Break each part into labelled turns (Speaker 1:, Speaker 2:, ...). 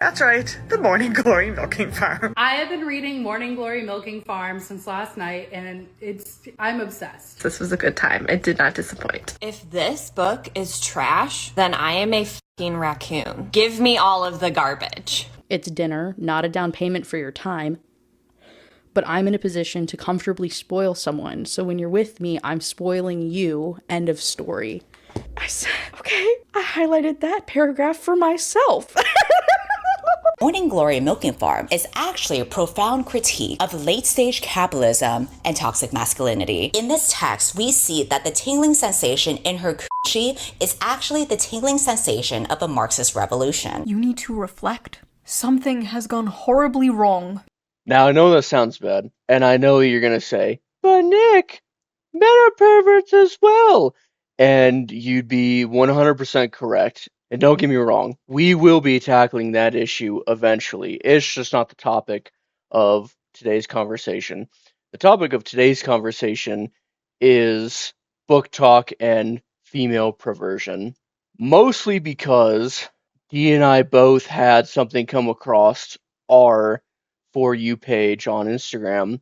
Speaker 1: That's right, the Morning Glory Milking Farm.
Speaker 2: I have been reading Morning Glory Milking Farm since last night, and I'm obsessed.
Speaker 3: This was a good time. It did not disappoint.
Speaker 4: If this book is trash, then I am a fucking raccoon. Give me all of the garbage.
Speaker 5: It's dinner, not a down payment for your time. But I'm in a position to comfortably spoil someone, so when you're with me, I'm spoiling you. End of story. I said, okay, I highlighted that paragraph for myself.
Speaker 6: Morning Glory Milking Farm is actually a profound critique of late-stage capitalism and toxic masculinity. In this text, we see that the tingling sensation in her coochie is actually the tingling sensation of a Marxist revolution.
Speaker 7: You need to reflect. Something has gone horribly wrong.
Speaker 8: Now, I know that sounds bad, and I know you're going to say, but Nick, men are perverts as well. And you'd be 100% correct. And don't get me wrong, we will be tackling that issue eventually. It's just not the topic of today's conversation. The topic of today's conversation is book talk and female perversion. Mostly because Dee and I both had something come across our For You page on Instagram. And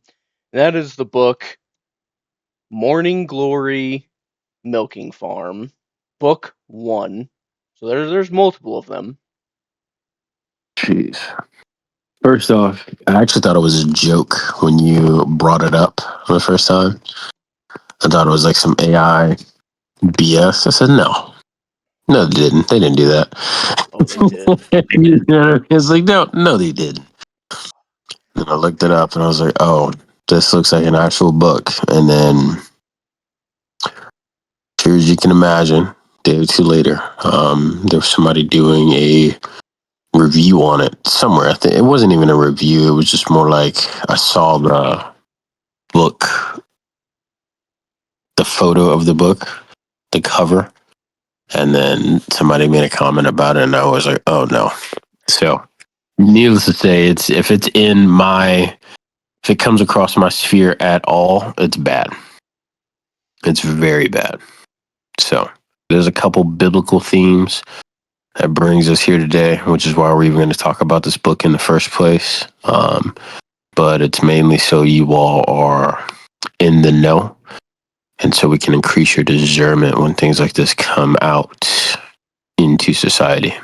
Speaker 8: that is the book Morning Glory Milking Farm, Book 1. So there's multiple of them.
Speaker 9: Jeez. First off, I actually thought it was a joke when you brought it up the first time. I thought it was like some AI BS. I said, no. No, they didn't. They didn't do that.
Speaker 8: Oh, they did.
Speaker 9: You know, it's like, no, they didn't. And I looked it up and I was like, oh, this looks like an actual book. And then, sure as you can imagine, a day or two later, there was somebody doing a review on it somewhere. I think it wasn't even a review. It was just more like I saw the book, the photo of the book, the cover, and then somebody made a comment about it, and I was like, oh no. So, needless to say, if it comes across my sphere at all, it's bad. It's very bad. So, there's a couple biblical themes that brings us here today, which is why we're even going to talk about this book in the first place. But it's mainly so you all are in the know, and so we can increase your discernment when things like this come out into society.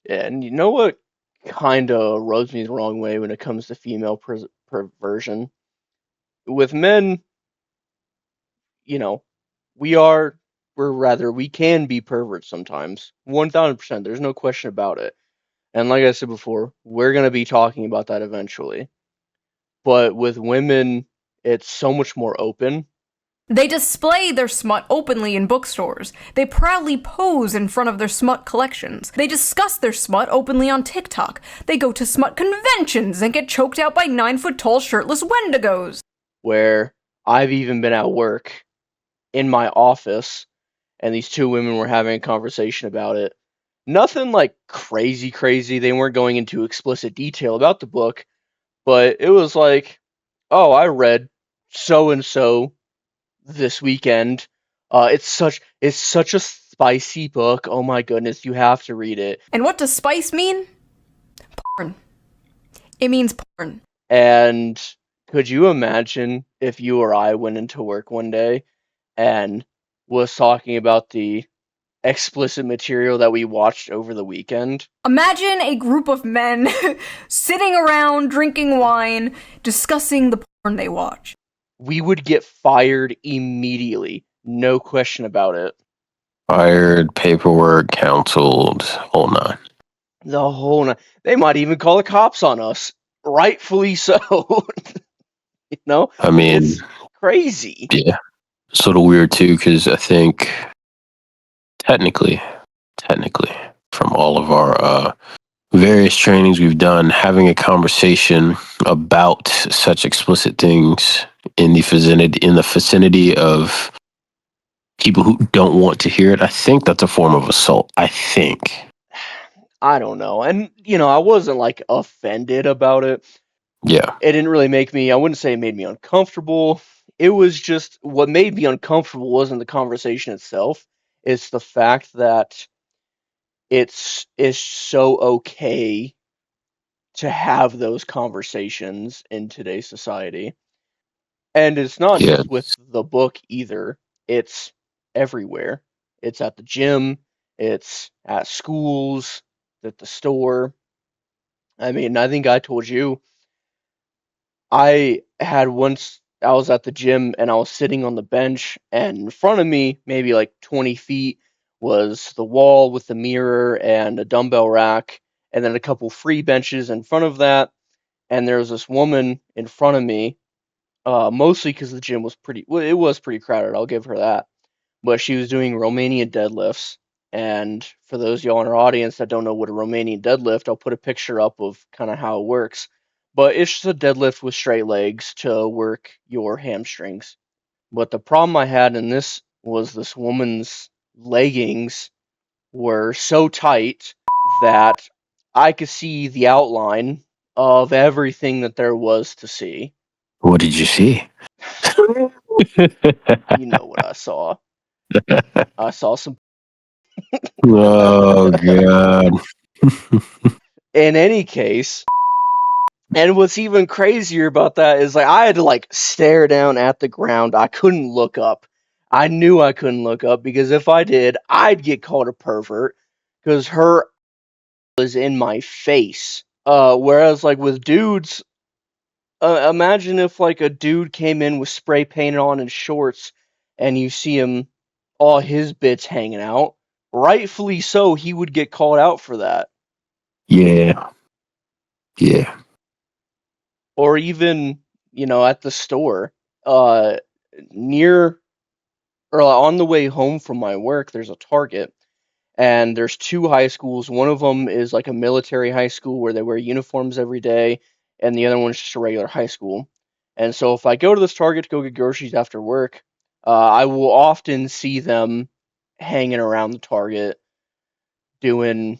Speaker 8: Yeah, and you know what kind of rubs me the wrong way when it comes to female perversion? With men, you know, we can be perverts sometimes. 1000%. There's no question about it. And like I said before, we're going to be talking about that eventually. But with women, it's so much more open.
Speaker 7: They display their smut openly in bookstores. They proudly pose in front of their smut collections. They discuss their smut openly on TikTok. They go to smut conventions and get choked out by 9-foot-tall shirtless wendigos.
Speaker 8: Where I've even been at work in my office, and these two women were having a conversation about it. Nothing like crazy. They weren't going into explicit detail about the book, but it was like, oh, I read so and so this weekend. It's such a spicy book. Oh my goodness, you have to read it.
Speaker 7: And what does spice mean? Porn. It means porn.
Speaker 8: And could you imagine if you or I went into work one day and was talking about the explicit material that we watched over the weekend?
Speaker 7: Imagine a group of men sitting around drinking wine, discussing the porn they watch.
Speaker 8: We would get fired immediately. No question about it.
Speaker 9: Fired, paperwork, counseled, whole nine.
Speaker 8: The whole night. They might even call the cops on us. Rightfully so. You know?
Speaker 9: I mean,
Speaker 8: it's crazy.
Speaker 9: Yeah. It's a little weird too, because I think technically, from all of our various trainings we've done, having a conversation about such explicit things in the vicinity of people who don't want to hear it, I think that's a form of assault. I think.
Speaker 8: I don't know. And, I wasn't, like, offended about it.
Speaker 9: Yeah.
Speaker 8: It didn't really I wouldn't say it made me uncomfortable. It was just, what made me uncomfortable wasn't the conversation itself. It's the fact that it's so okay to have those conversations in today's society. And it's not
Speaker 9: Yeah.
Speaker 8: just with the book either. It's everywhere. It's at the gym, it's at schools, at the store. I mean, I think I told you I was at the gym and I was sitting on the bench, and in front of me, maybe like 20 feet, was the wall with the mirror and a dumbbell rack, and then a couple free benches in front of that. And there was this woman in front of me, mostly because the gym was well, it was pretty crowded, I'll give her that. But she was doing Romanian deadlifts. And for those of y'all in our audience that don't know what a Romanian deadlift, I'll put a picture up of kind of how it works. But it's just a deadlift with straight legs to work your hamstrings. But the problem I had in this was this woman's leggings were so tight that I could see the outline of everything that there was to see.
Speaker 9: What did you see?
Speaker 8: You know what I saw. I saw some.
Speaker 9: Oh god.
Speaker 8: In any case, and what's even crazier about that is like I had to like stare down at the ground. I couldn't look up. I knew I couldn't look up because if I did, I'd get called a pervert because her was in my face. Whereas like with dudes, imagine if like a dude came in with spray painted on his shorts and you see him all his bits hanging out. Rightfully so, he would get called out for that.
Speaker 9: Yeah. Yeah.
Speaker 8: Or even, at the store, uh, near or on the way home from my work, there's a Target, and there's two high schools. One of them is like a military high school where they wear uniforms every day, and the other one's just a regular high school. And so if I go to this Target to go get groceries after work, I will often see them hanging around the Target doing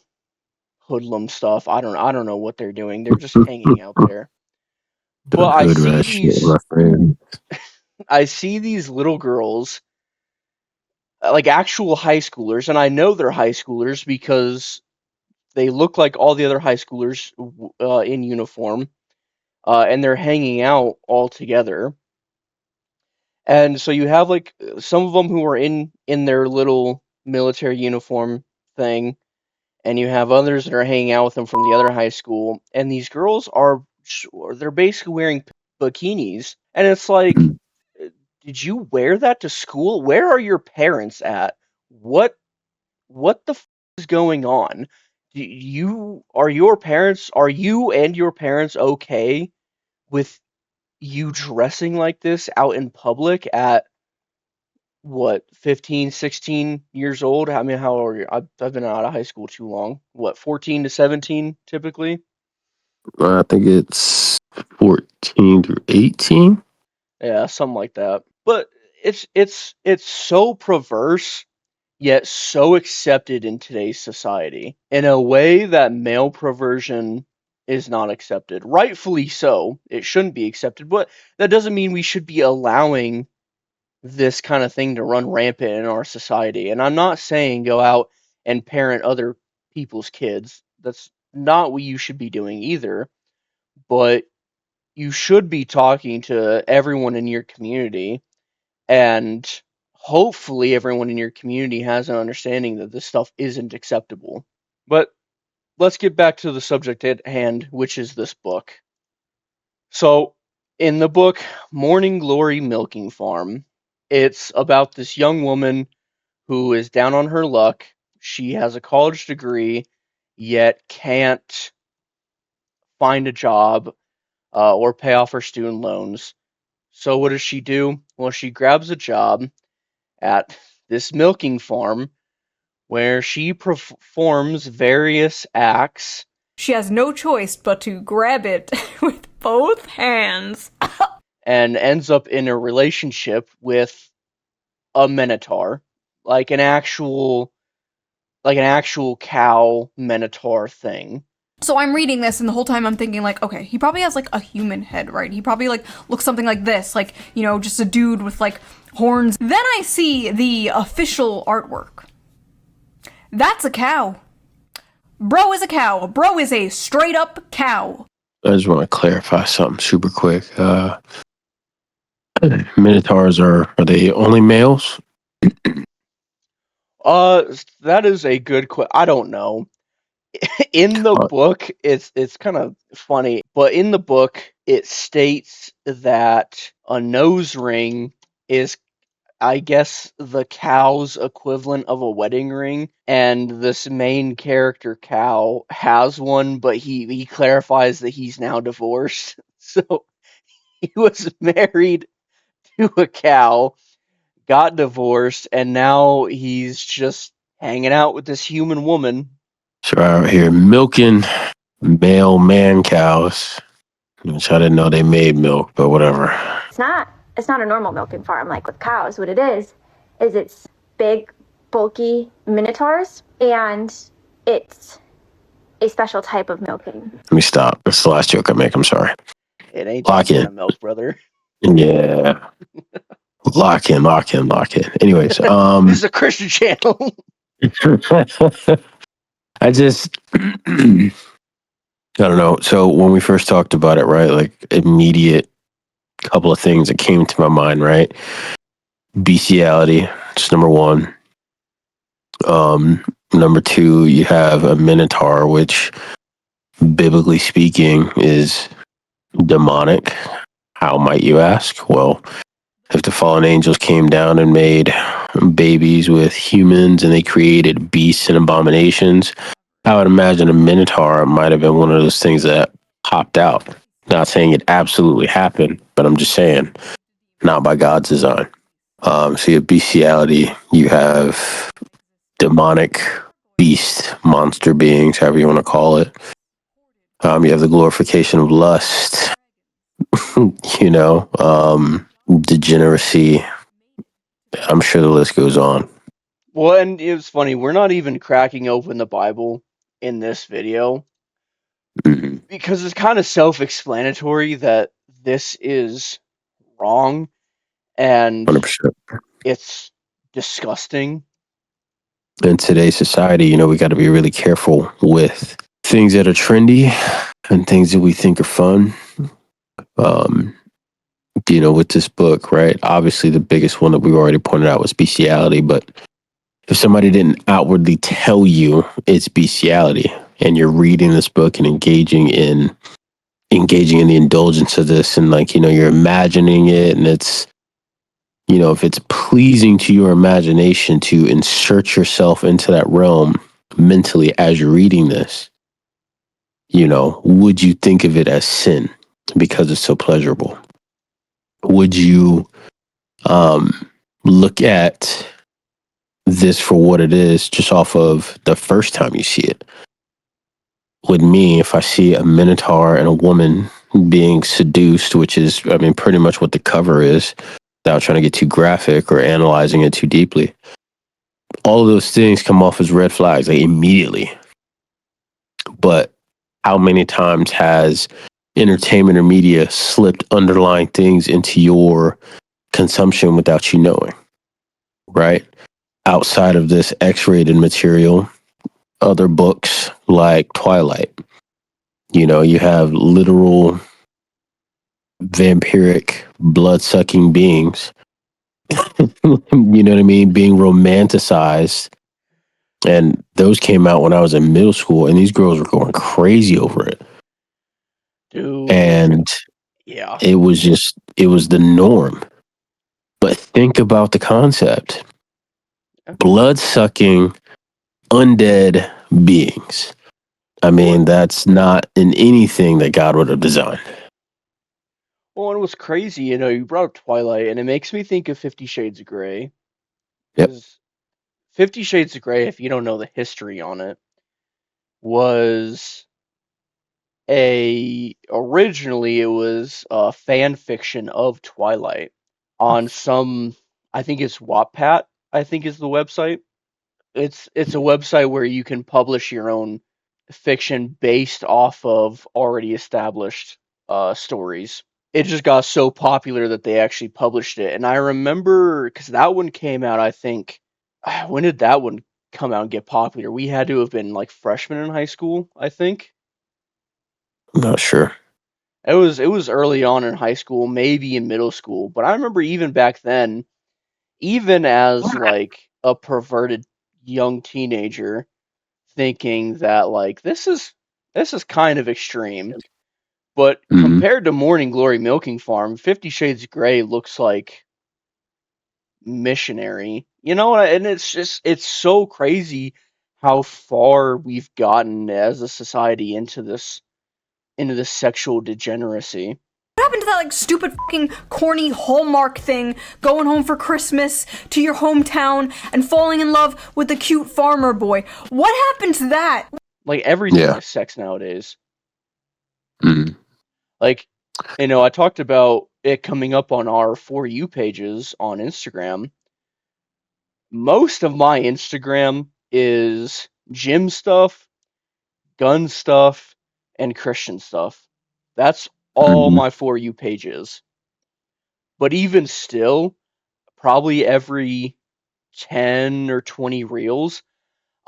Speaker 8: hoodlum stuff. I don't know what they're doing. They're just hanging out there. But
Speaker 9: Don't hood rat shit, my friend.
Speaker 8: I see these little girls, like actual high schoolers, and I know they're high schoolers because they look like all the other high schoolers in uniform, and they're hanging out all together. And so you have like some of them who are in their little military uniform thing, and you have others that are hanging out with them from the other high school. And these girls they're basically wearing bikinis, and it's like, did you wear that to school? Where are your parents at? What the is going on? Are you and your parents okay with you dressing like this out in public at what, 15, 16 years old? I mean, how old are you? I've been out of high school too long. What, 14 to 17 typically?
Speaker 9: I think it's 14 through 18.
Speaker 8: Yeah, something like that. But it's so perverse yet so accepted in today's society in a way that male perversion is not accepted. Rightfully so. It shouldn't be accepted, but that doesn't mean we should be allowing this kind of thing to run rampant in our society. And I'm not saying go out and parent other people's kids. That's not what you should be doing either. But you should be talking to everyone in your community, and hopefully everyone in your community has an understanding that this stuff isn't acceptable. But let's get back to the subject at hand, which is this book. So, in the book Morning Glory Milking Farm, it's about this young woman who is down on her luck. She has a college degree, yet can't find a job or pay off her student loans. So, what does she do? Well, she grabs a job at this milking farm where she performs various acts.
Speaker 7: She has no choice but to grab it with both hands.
Speaker 8: And ends up in a relationship with a minotaur, like an actual cow minotaur thing.
Speaker 7: So I'm reading this, and the whole time I'm thinking, like, okay, he probably has, like, a human head, right? He probably, like, looks something like this, like, just a dude with, like, horns. Then I see the official artwork. That's a cow. Bro is a cow. Bro is a straight up cow.
Speaker 9: I just want to clarify something super quick. Minotaurs are they only males?
Speaker 8: That is a good question. I don't know. In the book, it's kind of funny, but in the book, it states that a nose ring is, I guess, the cow's equivalent of a wedding ring, and this main character cow has one, but he clarifies that he's now divorced. So he was married to a cow, got divorced, and now he's just hanging out with this human woman.
Speaker 9: So out here milking male man cows, which I didn't know they made milk, but whatever.
Speaker 10: It's not a normal milking farm like with cows. What it is it's big, bulky minotaurs, and it's a special type of milking.
Speaker 9: Let me stop. That's the last joke I make. I'm sorry.
Speaker 8: It ain't
Speaker 9: Lock
Speaker 8: that kind
Speaker 9: in.
Speaker 8: of milk, brother.
Speaker 9: Yeah. Lock in. Anyways,
Speaker 8: This is a Christian channel.
Speaker 9: I just I don't know. So when we first talked about it, right? Like immediate couple of things that came to my mind, right? Bestiality, it's number one. Number two, you have a minotaur, which biblically speaking is demonic. How might you ask? Well, if the fallen angels came down and made babies with humans and they created beasts and abominations, I would imagine a minotaur might have been one of those things that popped out. Not saying it absolutely happened, but I'm just saying, not by God's design. So you have bestiality, you have demonic beast, monster beings, however you want to call it. You have the glorification of lust, degeneracy. I'm sure the list goes on.
Speaker 8: Well, and it was funny, we're not even cracking open the Bible in this video because it's kind of self-explanatory that this is wrong and
Speaker 9: 100%.
Speaker 8: it's disgusting.
Speaker 9: In today's society, we got to be really careful with things that are trendy and things that we think are fun. With this book, right? Obviously, the biggest one that we already pointed out was bestiality, but if somebody didn't outwardly tell you it's bestiality and you're reading this book and engaging in the indulgence of this and you're imagining it and it's if it's pleasing to your imagination to insert yourself into that realm mentally as you're reading this, would you think of it as sin because it's so pleasurable? Would you look at this for what it is just off of the first time you see it? With me, if I see a minotaur and a woman being seduced, which is, pretty much what the cover is, without trying to get too graphic or analyzing it too deeply, all of those things come off as red flags, immediately. But how many times has entertainment or media slipped underlying things into your consumption without you knowing, right? Outside of this X-rated material, other books like Twilight, you have literal vampiric blood-sucking beings, you know what I mean, being romanticized. And those came out when I was in middle school, and these girls were going crazy over it.
Speaker 8: Dude.
Speaker 9: And
Speaker 8: yeah,
Speaker 9: it was the norm. But think about the concept. Blood-sucking, undead beings. That's not in anything that God would have designed.
Speaker 8: Well, and it was crazy, you brought up Twilight, and it makes me think of 50 Shades of Grey.
Speaker 9: Yep.
Speaker 8: 50 Shades of Grey, if you don't know the history on it, was originally it was a fan fiction of Twilight on some, I think it's Wattpad, I think is the website. It's a website where you can publish your own fiction based off of already established stories. It just got so popular that they actually published it. And I remember, because that one came out, I think, when did that one come out and get popular. We had to have been like freshmen in high school, I think.
Speaker 9: I'm not sure.
Speaker 8: It was early on in high school, maybe in middle school, but I remember even back then, even as like a perverted young teenager, thinking that like this is kind of extreme. But
Speaker 9: Mm-hmm.
Speaker 8: compared to Morning Glory Milking Farm, 50 Shades of Grey looks like missionary. You know, and it's so crazy how far we've gotten as a society into this sexual degeneracy.
Speaker 7: What happened to that like stupid fucking corny Hallmark thing, going home for Christmas to your hometown and falling in love with the cute farmer boy? What happened to that?
Speaker 8: Like everything
Speaker 9: Yeah.
Speaker 8: is sex nowadays.
Speaker 9: Mm-hmm.
Speaker 8: Like, you know, I talked about it coming up on our For You pages on Instagram. Most of my Instagram is gym stuff, gun stuff, and Christian stuff. That's all
Speaker 9: Mm-hmm.
Speaker 8: my For You pages. But even still, probably every 10 or 20 reels,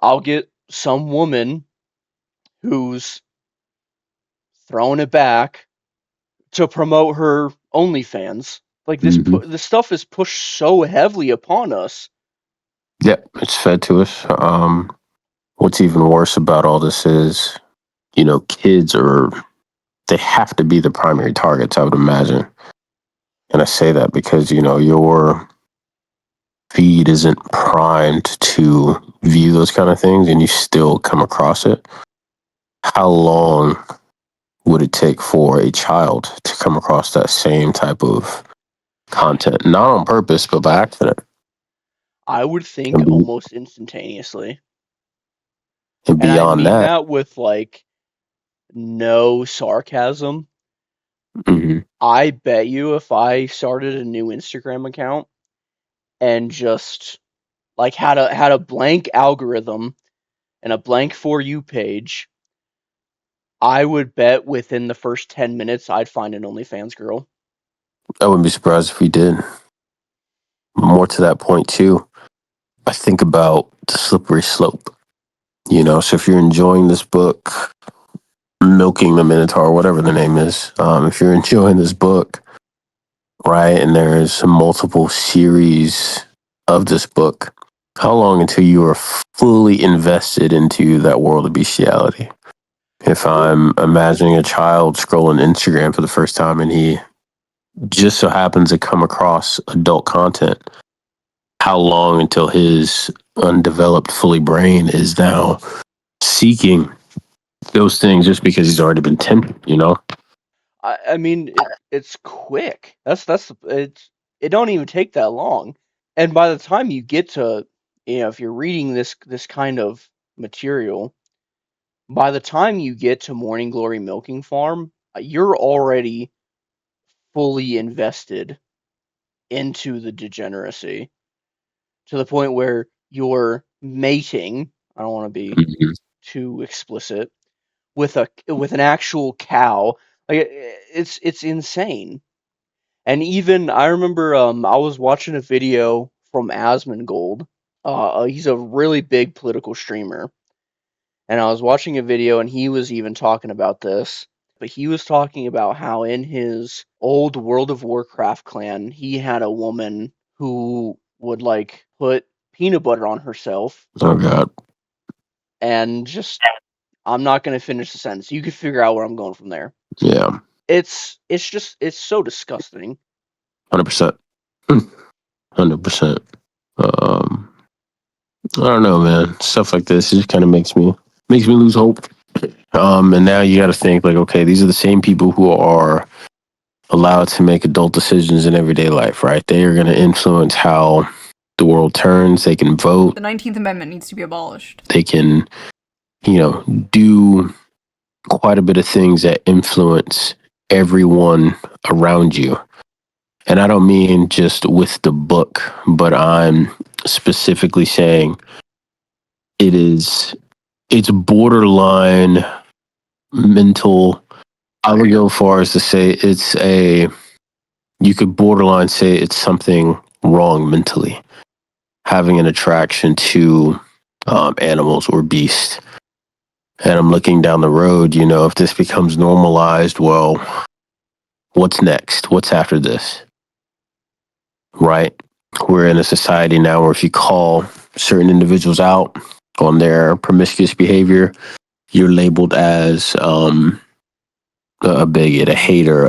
Speaker 8: I'll get some woman who's throwing it back to promote her OnlyFans. Like
Speaker 9: Mm-hmm.
Speaker 8: this stuff is pushed so heavily upon us.
Speaker 9: Yep, it's fed to us. What's even worse about all this is, kids they have to be the primary targets, I would imagine. And I say that because, your feed isn't primed to view those kind of things and you still come across it. How long would it take for a child to come across that same type of content? Not on purpose, but by accident.
Speaker 8: I would think
Speaker 9: And, be,
Speaker 8: almost instantaneously.
Speaker 9: and
Speaker 8: And I
Speaker 9: beyond
Speaker 8: mean
Speaker 9: that,
Speaker 8: that with like no sarcasm.
Speaker 9: mm-hmm.
Speaker 8: I bet you if I started a new Instagram account and just like had a blank algorithm and a blank For You page, I would bet within the first 10 minutes I'd find an OnlyFans girl.
Speaker 9: I wouldn't be surprised if we did. More to that point, too, I think about the slippery slope. So if you're enjoying this book, Milking the Minotaur, whatever the name is, if you're enjoying this book, right, and there's multiple series of this book, how long until you are fully invested into that world of bestiality? If I'm imagining a child scrolling Instagram for the first time and he just so happens to come across adult content, how long until his undeveloped fully brain is now seeking those things just because he's already been tempted?
Speaker 8: I mean it's quick. It don't even take that long. And by the time you get to, if you're reading this kind of material, by the time you get to Morning Glory Milking Farm, you're already fully invested into the degeneracy to the point where you're mating. I don't want to be
Speaker 9: Mhm.
Speaker 8: too explicit with an actual cow. Like it's insane. And even I remember I was watching a video from Asmongold. He's a really big political streamer. And I was watching a video and he was even talking about this. But he was talking about how in his old World of Warcraft clan, he had a woman who would like put peanut butter on herself
Speaker 9: Oh God.
Speaker 8: and just I'm not gonna finish the sentence. You can figure out where I'm going from there.
Speaker 9: Yeah.
Speaker 8: It's so disgusting.
Speaker 9: 100%. 100%. Um, I don't know, man. Stuff like this, it just kind of makes me lose hope. And now you got to think like, okay, these are the same people who are allowed to make adult decisions in everyday life, right? They are going to influence how the world turns. They can vote.
Speaker 7: The 19th Amendment needs to be abolished.
Speaker 9: They can, do quite a bit of things that influence everyone around you. And I don't mean just with the book, but I'm specifically saying it's borderline mental. I would go far as to say you could borderline say it's something wrong mentally. Having an attraction to animals or beasts. And I'm looking down the road, if this becomes normalized, well, what's next? What's after this? Right? We're in a society now where if you call certain individuals out on their promiscuous behavior, you're labeled as a bigot, a hater,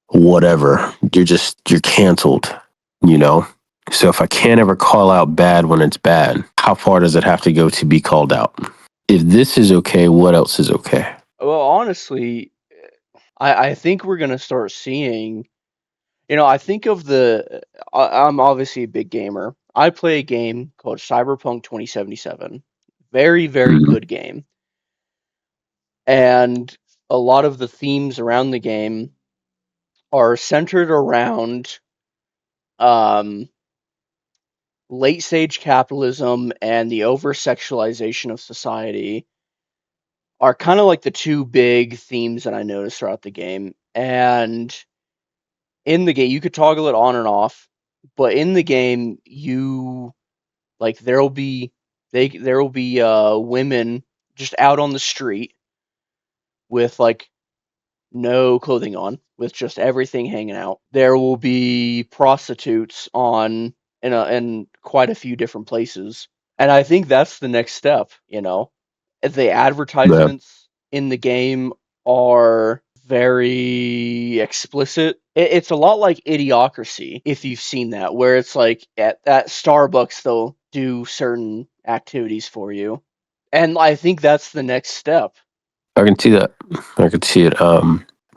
Speaker 9: whatever. You're canceled, you know? So if I can't ever call out bad when it's bad, how far does it have to go to be called out? If this is okay, what else is okay?
Speaker 8: Well, honestly, I think we're gonna start seeing. I think of I'm obviously a big gamer. I play a game called Cyberpunk 2077. Very, very
Speaker 9: Mm,
Speaker 8: good game. And a lot of the themes around the game are centered around um, late stage capitalism and the over sexualization of society are kind of like the two big themes that I noticed throughout the game. And in the game, you could toggle it on and off, but in the game, you like there will be women just out on the street with like no clothing on, with just everything hanging out. There will be prostitutes in quite a few different places. And I think that's the next step, The
Speaker 9: yeah.
Speaker 8: advertisements in the game are very explicit. It's a lot like Idiocracy, if you've seen that, where it's like at Starbucks they'll do certain activities for you. And I think that's the next step.
Speaker 9: I can see that. I can see it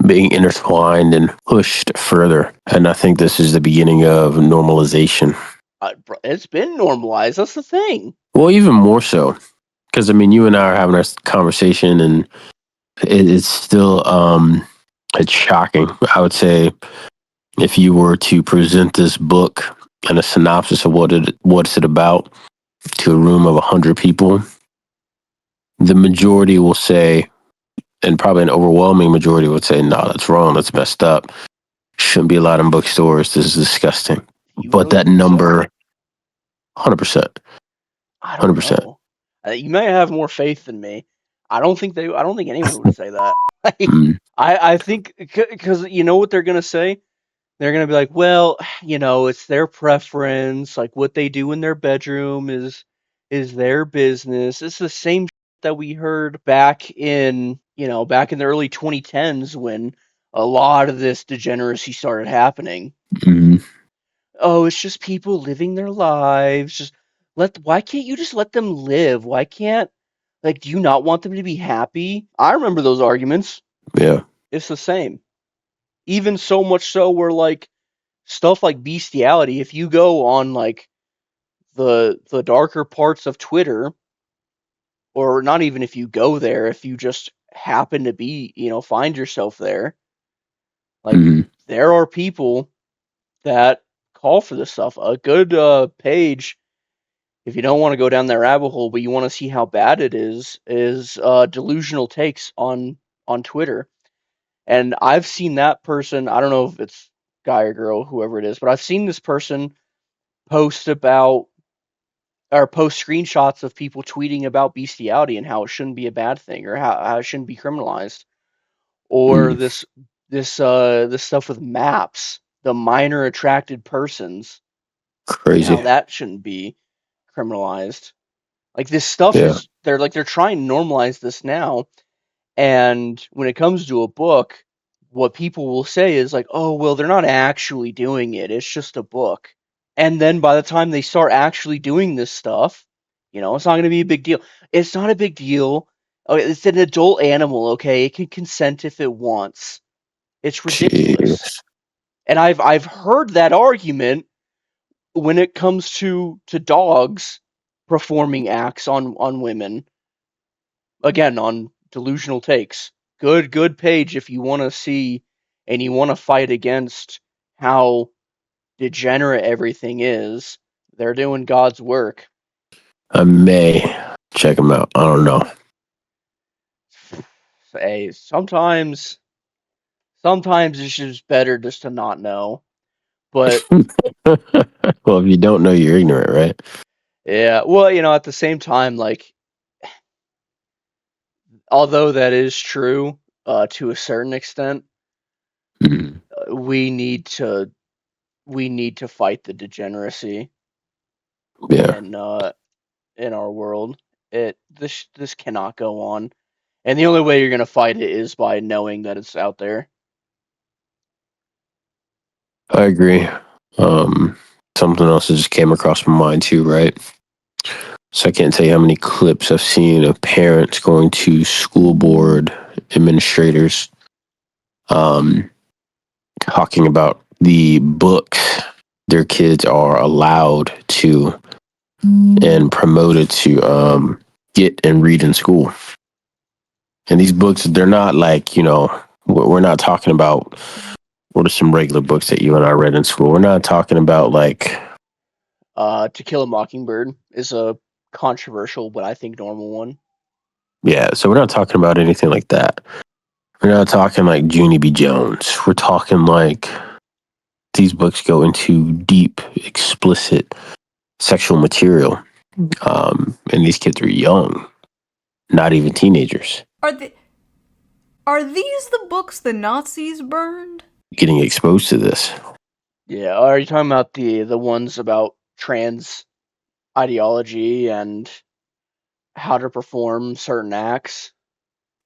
Speaker 9: being intertwined and pushed further. And I think this is the beginning of normalization.
Speaker 8: It's been normalized. That's the thing.
Speaker 9: Well, even more so. Because, you and I are having our conversation, and it's still it's shocking. I would say if you were to present this book and a synopsis of what's it about to a room of 100 people, the majority will say, and probably an overwhelming majority would say, no, that's wrong. That's messed up. Shouldn't be allowed in bookstores. This is disgusting.
Speaker 8: You
Speaker 9: But
Speaker 8: really
Speaker 9: that
Speaker 8: think so?
Speaker 9: number, 100%,
Speaker 8: I don't
Speaker 9: 100%.
Speaker 8: know. You may have more faith than me. I don't think they. I don't think anyone would say that. Like,
Speaker 9: Mm,
Speaker 8: I think because you know what they're gonna say. They're gonna be like, well, it's their preference. Like what they do in their bedroom is their business. It's the same that we heard back in the early 2010s when a lot of this degeneracy started happening.
Speaker 9: mm,
Speaker 8: Oh, it's just people living their lives. Just why can't you just let them live? Why can't do you not want them to be happy? I remember those arguments.
Speaker 9: yeah.
Speaker 8: It's the same. Even so much so where stuff like bestiality, if you go on the darker parts of Twitter, or not even if you go there, if you just happen to be, find yourself there, like
Speaker 9: Mm,
Speaker 8: there are people that call for this stuff. A good page, if you don't want to go down that rabbit hole, but you want to see how bad it is delusional takes on Twitter. And I've seen that person. I don't know if it's guy or girl, whoever it is, but I've seen this person post about or post screenshots of people tweeting about bestiality and how it shouldn't be a bad thing or how it shouldn't be criminalized. Or
Speaker 9: mm,
Speaker 8: this stuff with maps, the minor attracted persons, and how
Speaker 9: crazy.
Speaker 8: that shouldn't be criminalized. Like this stuff
Speaker 9: Yeah.
Speaker 8: is they're trying to normalize this now. And when it comes to a book, what people will say is like, oh well, they're not actually doing it. It's just a book. And then by the time they start actually doing this stuff, it's not going to be a big deal. It's not a big deal. Okay, it's an adult animal, okay? It can consent if it wants. It's ridiculous.
Speaker 9: Jeez.
Speaker 8: And I've heard that argument when it comes to dogs performing acts on women. Again, on delusional takes. Good page if you want to see and you want to fight against how degenerate everything is. They're doing God's work.
Speaker 9: I may check them out. I don't know.
Speaker 8: Hey, sometimes it's just better just to not know. But
Speaker 9: Well, if you don't know, you're ignorant, right?
Speaker 8: Yeah, well, at the same time, like, although that is true, to a certain extent,
Speaker 9: Mhm.
Speaker 8: we need to fight the degeneracy
Speaker 9: Yeah,
Speaker 8: in our world. This cannot go on, and the only way you're gonna fight it is by knowing that it's out there.
Speaker 9: I agree. Something else that just came across my mind too, right? So I can't tell you how many clips I've seen of parents going to school board administrators, um, talking about the books their kids are allowed to and promoted to get and read in school. And these books, they're not like, we're not talking about what are some regular books that you and I read in school. We're not talking about like,
Speaker 8: To Kill a Mockingbird is a controversial, but I think normal one.
Speaker 9: yeah, so we're not talking about anything like that. We're not talking like Junie B. Jones. We're talking like these books go into deep, explicit sexual material. And these kids are young, not even teenagers,
Speaker 7: Are these the books the Nazis burned?
Speaker 9: getting exposed to this.
Speaker 8: Yeah, are you talking about the ones about trans ideology and how to perform certain acts?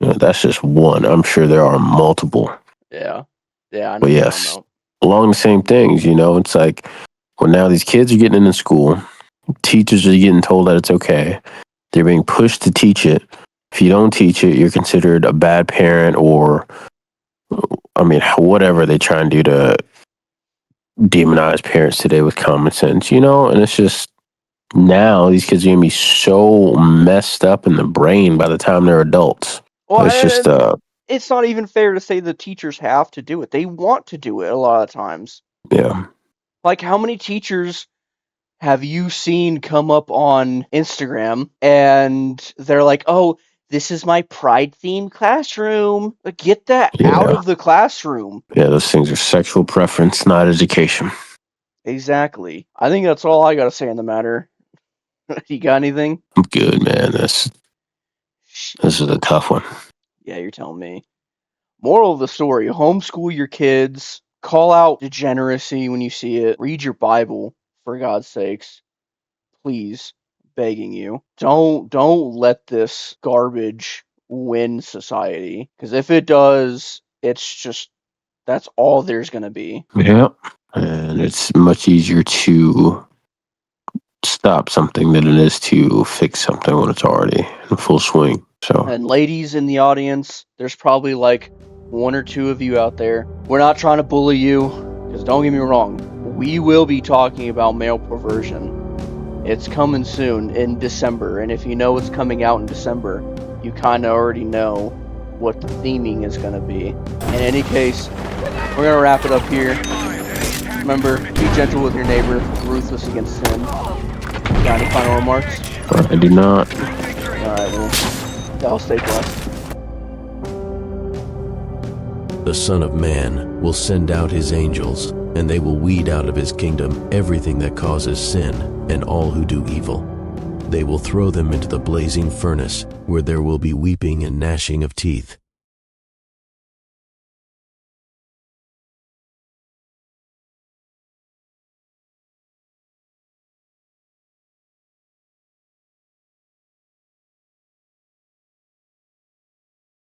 Speaker 9: That's just one. I'm sure there are multiple.
Speaker 8: Yeah, I know
Speaker 9: But
Speaker 8: what you're talking
Speaker 9: yes,
Speaker 8: about.
Speaker 9: along the same things, it's like, well, now these kids are getting into school. Teachers are getting told that it's okay. They're being pushed to teach it. If you don't teach it, you're considered a bad parent or, I mean, whatever they try and do to demonize parents today with common sense, and it's just now these kids are going to be so messed up in the brain by the time they're adults.
Speaker 8: Well,
Speaker 9: It's just,
Speaker 8: it's not even fair to say the teachers have to do it. They want to do it a lot of times.
Speaker 9: yeah.
Speaker 8: Like, how many teachers have you seen come up on Instagram and they're like, "Oh, this is my pride themed classroom. Like, get that out
Speaker 9: Yeah.
Speaker 8: of the classroom."
Speaker 9: Yeah, those things are sexual preference, not education.
Speaker 8: Exactly. I think that's all I got to say on the matter. You got anything?
Speaker 9: I'm good, man. This is a tough one.
Speaker 8: Yeah, you're telling me. Moral of the story, homeschool your kids, call out degeneracy when you see it, read your Bible, for God's sakes. Please, begging you. Don't let this garbage win society. Because if it does, it's just that's all there's gonna be.
Speaker 9: Yeah. And it's much easier to stop something than it is to fix something when it's already in full swing. So,
Speaker 8: And ladies in the audience, there's probably like one or two of you out there. We're not trying to bully you, because don't get me wrong, we will be talking about male perversion. It's coming soon in December, and if you know what's coming out in December, you kind of already know what the theming is going to be. In any case, we're going to wrap it up here. Remember, be gentle with your neighbor, ruthless against sin. Got any final remarks?
Speaker 9: I do not.
Speaker 8: Alright, well, y'all stay blessed.
Speaker 11: The Son of Man will send out his angels, and they will weed out of his kingdom everything that causes sin and all who do evil. They will throw them into the blazing furnace, where there will be weeping and gnashing of teeth.